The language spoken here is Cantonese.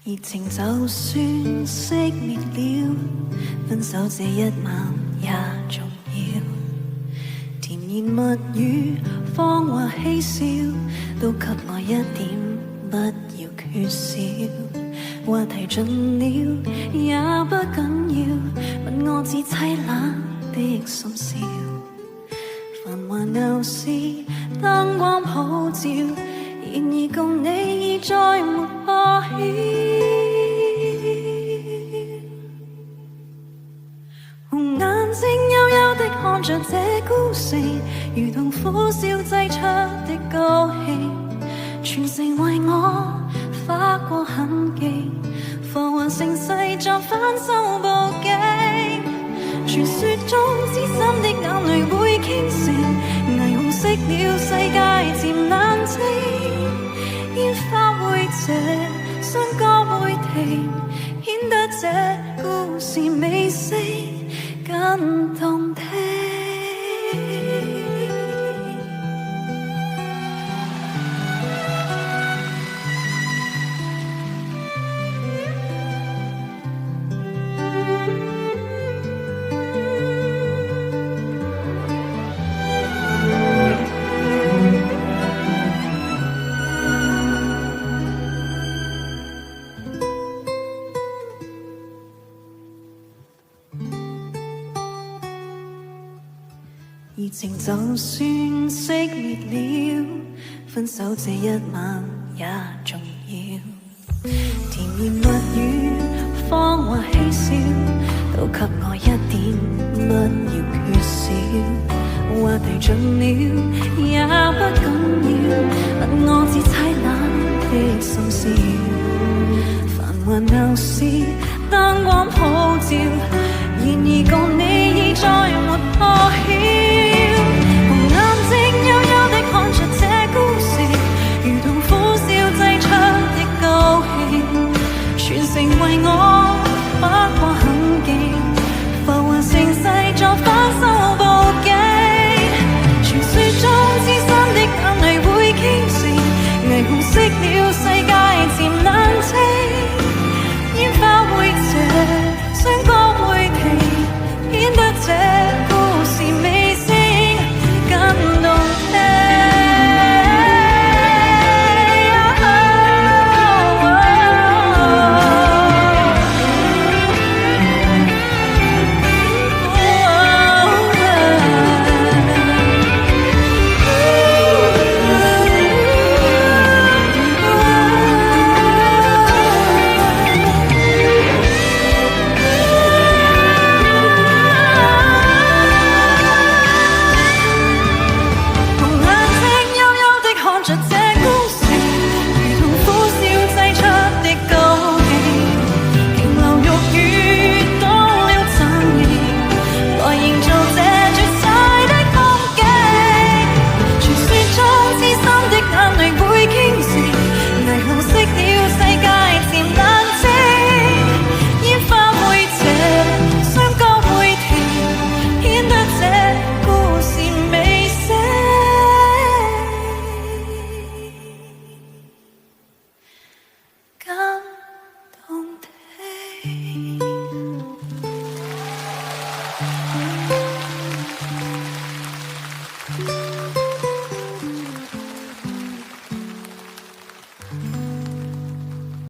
熱情就算熄滅了，分手這一晚也重要。甜言蜜語、謊話嬉笑，都給我一點，不要缺少。話題盡了也不緊要，問我至凄冷的心笑。繁華鬧市，燈光普照，然而共你已再沒破曉。紅眼睛幽幽的看着這故事，如同苦笑製出的高興，全城為我劃過痕跡，浮華盛世作反手報警。傳說中知心的眼淚會傾城，霓虹熄了世界漸冷靜，煙花會謝，笙歌會停，顯得這故事尾聲更動聽。熱情就算熄滅了，分手這一晚也重要。甜言蜜語、謊話嬉笑，都給我一點，不要缺少。話題盡了也不緊要，問我至凄冷的心笑。繁華鬧市，燈光普照，然而共你已再沒破曉。看着這故事，如同苦笑製出的高興，全城為我劃過痕跡，浮華盛世作反手報警。傳說中知心的眼淚會傾城，霓虹熄了世界漸冷清，煙花會謝，笙歌會停，顯得這故事尾聲更動聽。